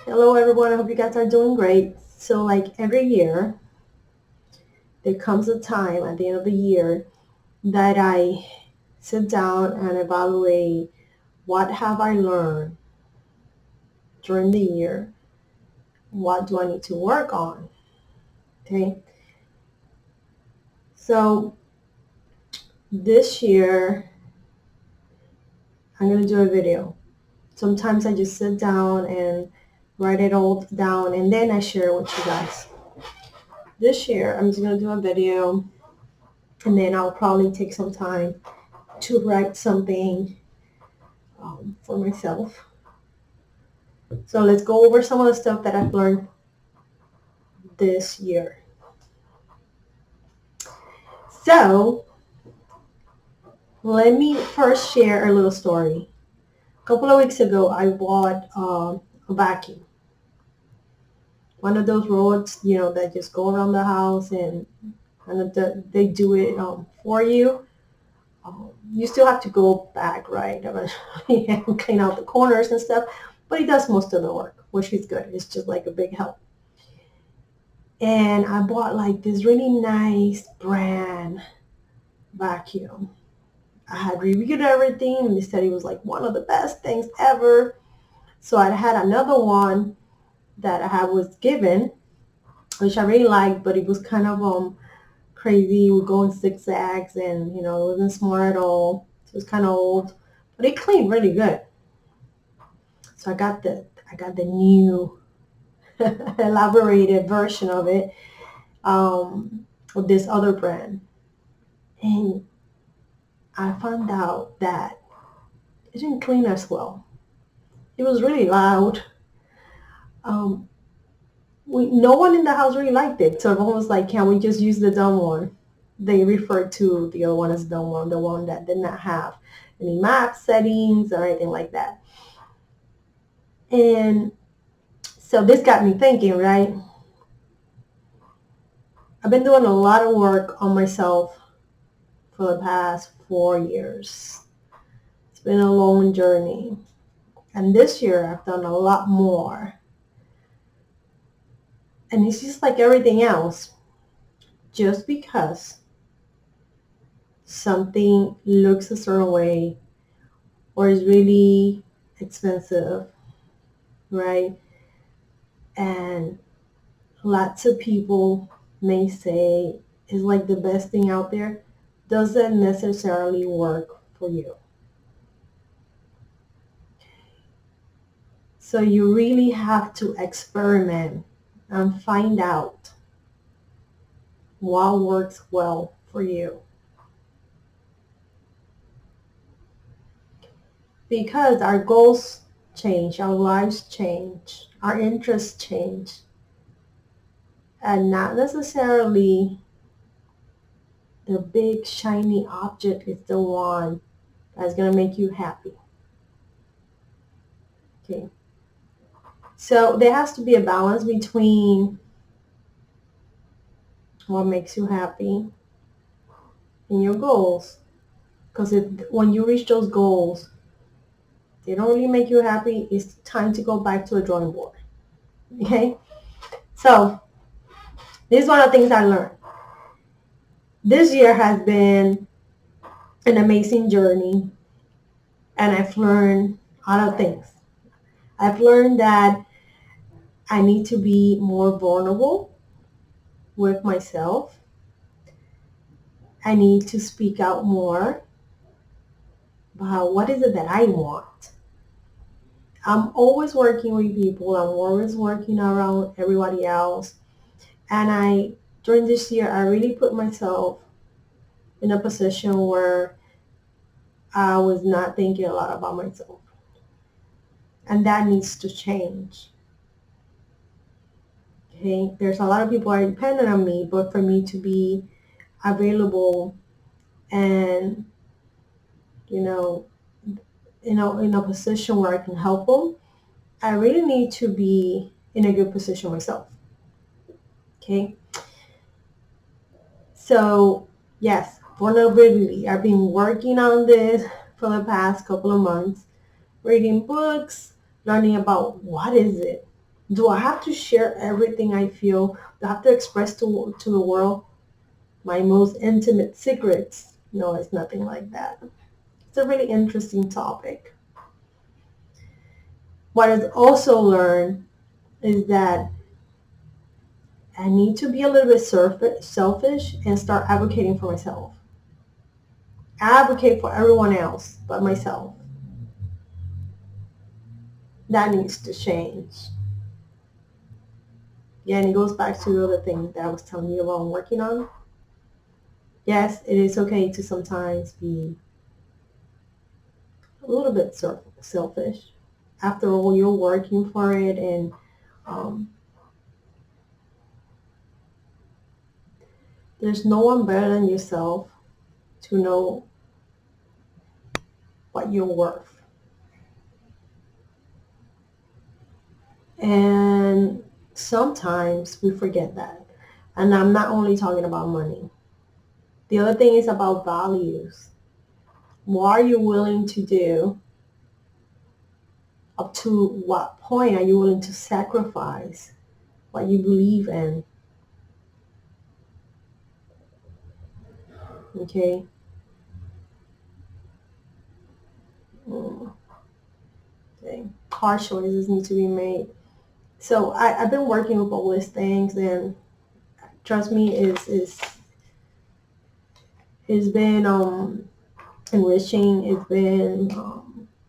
Hello everyone, I hope you guys are doing great. So like every year, there comes a time at the end of the year that I sit down and evaluate what have I learned during the year, what do I need to work on, okay? So this year, I'm gonna do a video. Sometimes I just sit down and write it all down and then I share it with you guys. This year, I'm just gonna do a video and then I'll probably take some time to write something for myself. So let's go over some of the stuff that I've learned this year. So let me first share a little story. A couple of weeks ago, I bought a vacuum. One of those robots, that just go around the house and they do it for you. You still have to go back, right, eventually and clean out the corners and stuff, but it does most of the work, which is good. It's just like a big help. And I bought like this really nice brand vacuum. I had reviewed everything and they said it was like one of the best things ever. So I had another one that was given, which I really liked, but it was kind of crazy. It would go in zigzags and it wasn't smart at all. So it was kind of old, but it cleaned really good. So I got the new elaborated version of it with this other brand. And I found out that it didn't clean as well. It was really loud. Um, no one in the house really liked it. So everyone was like, can we just use the dumb one? They referred to the other one as dumb one, the one that did not have any map settings or anything like that. And so this got me thinking, right? I've been doing a lot of work on myself for the past 4 years. It's been a long journey. And this year I've done a lot more. And it's just like everything else. Just because something looks a certain way or is really expensive, right? And lots of people may say is like the best thing out there, doesn't necessarily work for you. So you really have to experiment and find out what works well for you. Because our goals change, our lives change, our interests change, and not necessarily the big shiny object is the one that's going to make you happy. Okay. So there has to be a balance between what makes you happy and your goals. Because when you reach those goals, they don't really make you happy, it's time to go back to the drawing board. Okay? So this is one of the things I learned. This year has been an amazing journey, and I've learned a lot of things. I've learned that I need to be more vulnerable with myself. I need to speak out more about what is it that I want. I'm always working with people. I'm always working around everybody else. And during this year, I really put myself in a position where I was not thinking a lot about myself. And that needs to change. Okay, there's a lot of people are dependent on me, but for me to be available and you know in a position where I can help them, I really need to be in a good position myself. Okay, so yes, vulnerability. I've been working on this for the past couple of months, reading books, learning about what is it. Do I have to share everything I feel? Do I have to express to the world my most intimate secrets? No, it's nothing like that. It's a really interesting topic. What I've also learned is that I need to be a little bit selfish and start advocating for myself. I advocate for everyone else but myself. That needs to change. Yeah, and it goes back to the other thing that I was telling you about I'm working on. Yes, it is okay to sometimes be a little bit selfish. After all, you're working for it, and um, there's no one better than yourself to know what you're worth. And sometimes we forget that. And I'm not only talking about money. The other thing is about values. What are you willing to do? Up to what point are you willing to sacrifice what you believe in? Okay. Mm, okay. Hard choices need to be made. So I've been working with all these things, and trust me, it's been enriching. It's been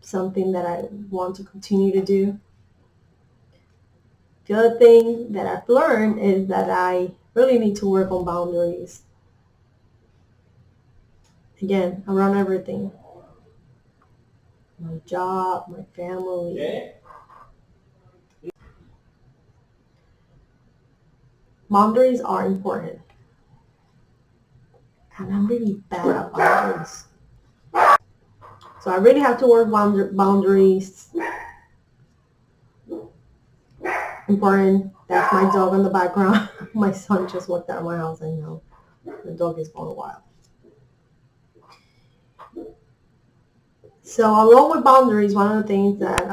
something that I want to continue to do. The other thing that I've learned is that I really need to work on boundaries. Again, around everything. My job, my family. Boundaries are important. And I'm really bad at boundaries. So I really have to work boundaries. Important. That's my dog in the background. My son just walked out of my house. I know. The dog is going wild. So along with boundaries, one of the things that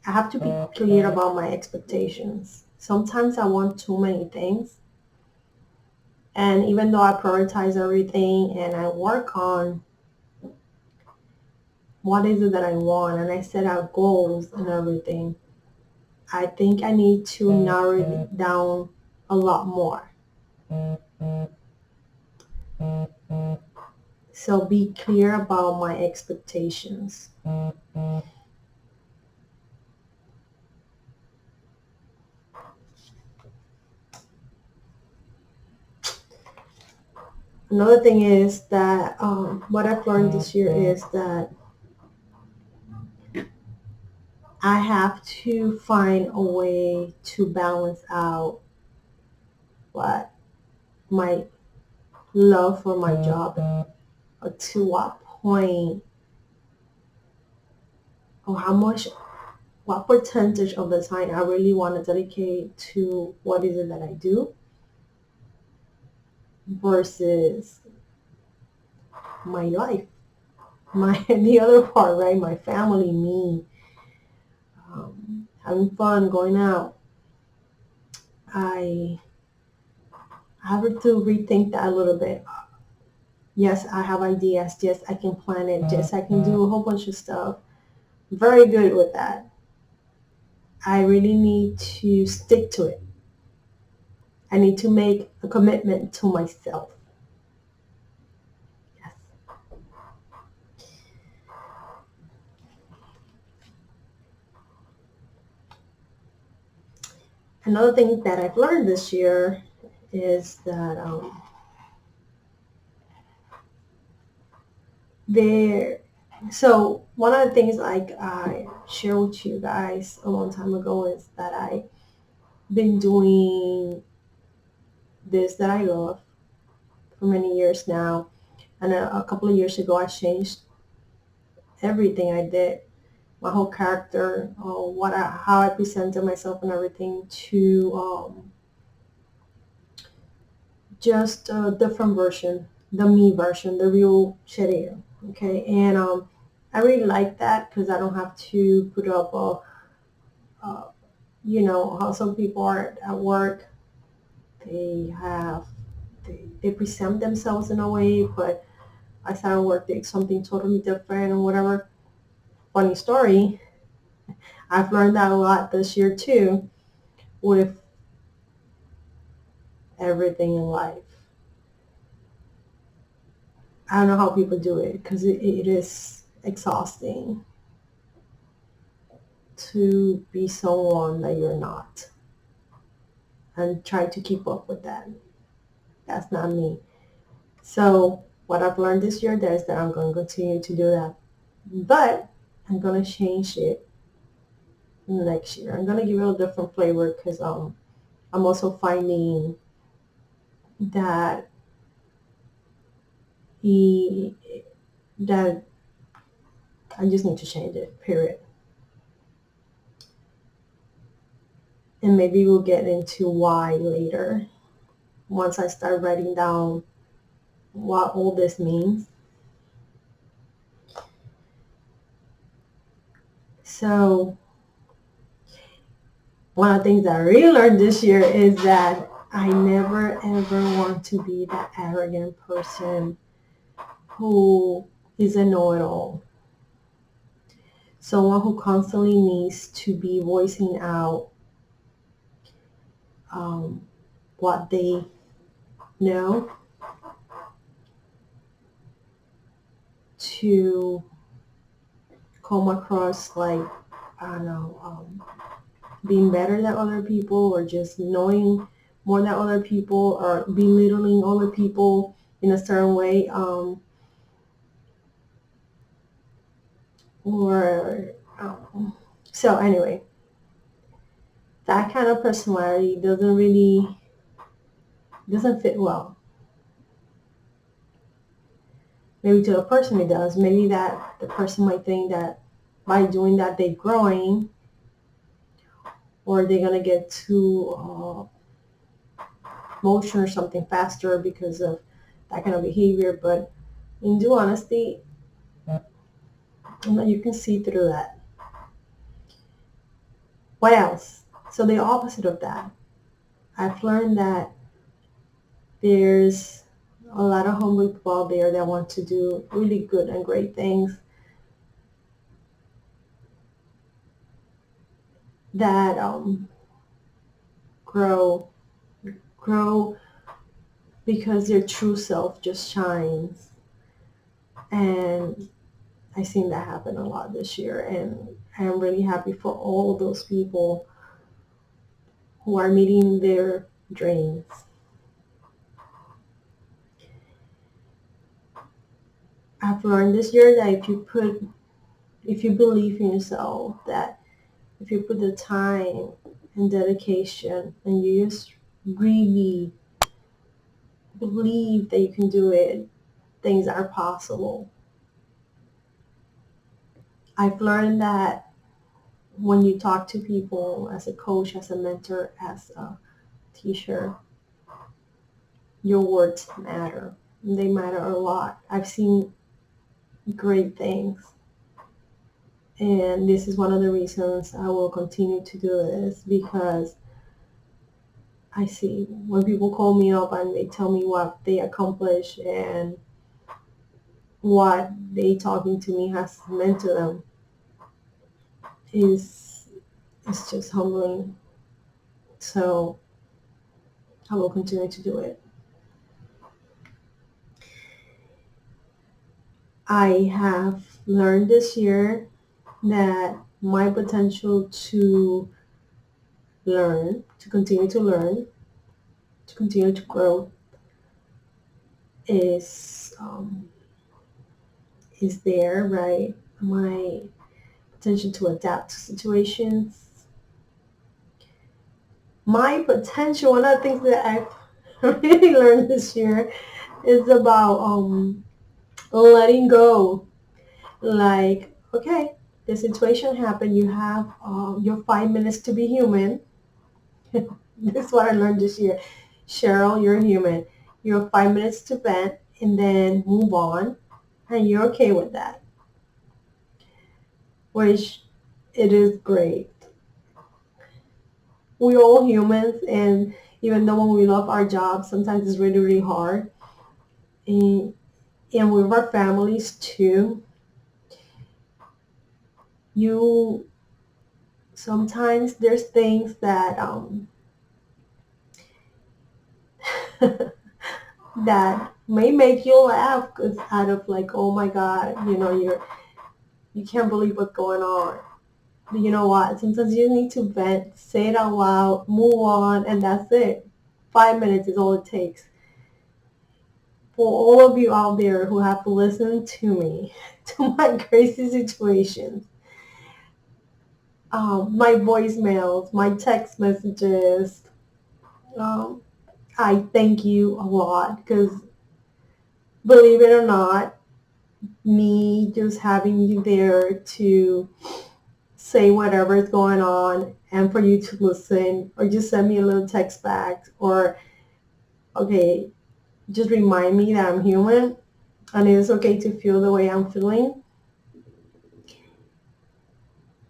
I have to be clear about my expectations. Sometimes I want too many things. And even though I prioritize everything and I work on what is it that I want and I set out goals and everything, I think I need to narrow it down a lot more. So be clear about my expectations. Another thing is that what I've learned this year is that I have to find a way to balance out what my love for my job, or to what point, or how much, what percentage of the time I really want to dedicate to what is it that I do versus my life, my the other part, right? My family, me, having fun, going out. I have to rethink that a little bit. Yes, I have ideas. Yes, I can plan it. Yes, I can do a whole bunch of stuff. Very good with that. I really need to stick to it. I need to make a commitment to myself. Yes. Another thing that I've learned this year is that there. So one of the things like I shared with you guys a long time ago is that I've been doing this that I love for many years now, and a couple of years ago I changed everything I did, my whole character, how I presented myself and everything to just a different version, the me version, the real Cherio. Okay, and I really like that because I don't have to put up You know how some people are at work, they have they present themselves in a way, but outside of work they're something totally different or whatever. Funny story, I've learned that a lot this year too with everything in life. I don't know how people do it because it is exhausting to be someone that you're not and try to keep up with that. That's not me. So what I've learned this year is that I'm going to continue to do that. But I'm going to change it next year. I'm going to give it a different flavor because I'm also finding that he that I just need to change it, period. And maybe we'll get into why later once I start writing down what all this means. So one of the things that I really learned this year is that I never ever want to be that arrogant person who is a know-it-all. Someone who constantly needs to be voicing out um, what they know to come across like, I don't know, being better than other people or just knowing more than other people or belittling other people in a certain way. Or so anyway, that kind of personality doesn't fit well. Maybe to a person it does. Maybe that the person might think that by doing that they're growing, or they're gonna get too emotional or something faster because of that kind of behavior. But in due honesty, you can see through that. What else? So the opposite of that, I've learned that there's a lot of hungry people out there that want to do really good and great things that grow grow because their true self just shines. And I've seen that happen a lot this year, and I'm really happy for all those people who are meeting their dreams. I've learned this year that if you believe in yourself, that if you put the time and dedication and you just really believe that you can do it, things are possible. I've learned that when you talk to people as a coach, as a mentor, as a teacher, your words matter. They matter a lot. I've seen great things. And this is one of the reasons I will continue to do this, because I see when people call me up and they tell me what they accomplished and what they talking to me has meant to them is it's just humbling. So I will continue to do it. I have learned this year that my potential to learn, to continue to learn, to continue to grow is there, right? My potential to adapt to situations. My potential, one of the things that I've really learned this year is about letting go. Like, okay, the situation happened. You have your 5 minutes to be human. This is what I learned this year. Cheryl, you're human. You have 5 minutes to vent and then move on. And you're okay with that. Which it is great. we're all humans, and even though when we love our jobs, sometimes it's really, really hard. And, and with our families too, you sometimes there's things that that may make you laugh because out of like, oh my God, you can't believe what's going on. But you know what? Sometimes you need to vent, say it out loud, move on, and that's it. 5 minutes is all it takes. For all of you out there who have listened to me, to my crazy situations, my voicemails, my text messages, um, I thank you a lot because believe it or not, me just having you there to say whatever is going on and for you to listen or just send me a little text back or, okay, just remind me that I'm human and it's okay to feel the way I'm feeling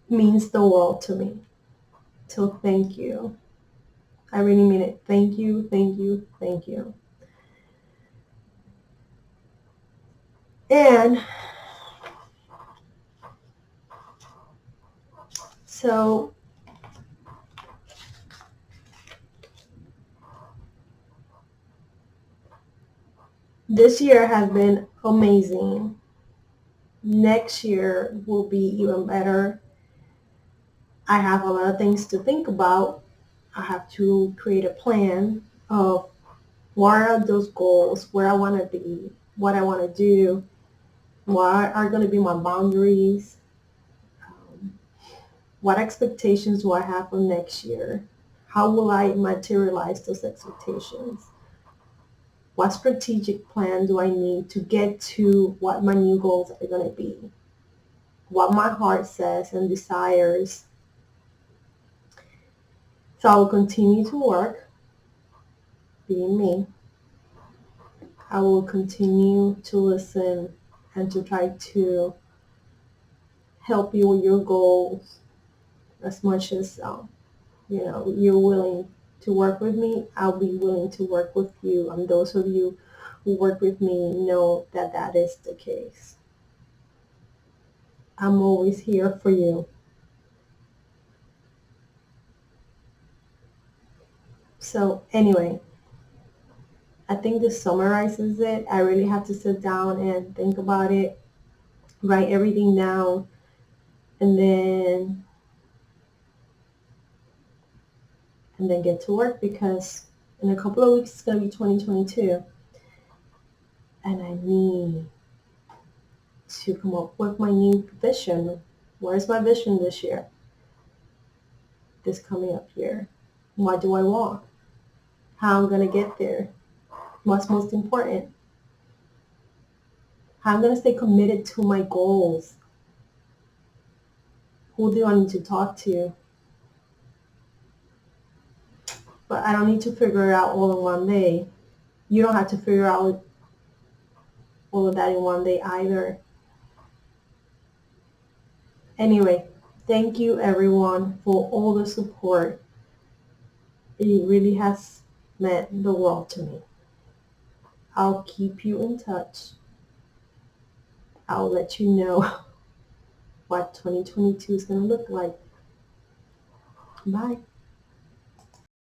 means the world to me. So thank you. I really mean it. Thank you, thank you, thank you. And so this year has been amazing. Next year will be even better. I have a lot of things to think about. I have to create a plan of what are those goals, where I want to be, what I want to do, what are going to be my boundaries, um, what expectations do I have for next year, how will I materialize those expectations, what strategic plan do I need to get to what my new goals are going to be, what my heart says and desires. So I will continue to work being me. I will continue to listen and to try to help you with your goals as much as you're willing to work with me. I'll be willing to work with you, and those of you who work with me know that that is the case. I'm always here for you. So anyway, I think this summarizes it. I really have to sit down and think about it, write everything down, and then get to work because in a couple of weeks it's going to be 2022 and I need to come up with my new vision. Where's my vision this year? This coming up year? What do I want? How I'm going to get there? What's most important? How I'm going to stay committed to my goals? Who do I need to talk to? But I don't need to figure it out all in one day. You don't have to figure out all of that in one day either. Anyway, thank you everyone for all the support. It really has meant the world to me. I'll keep you in touch. I'll let you know what 2022 is going to look like. Bye.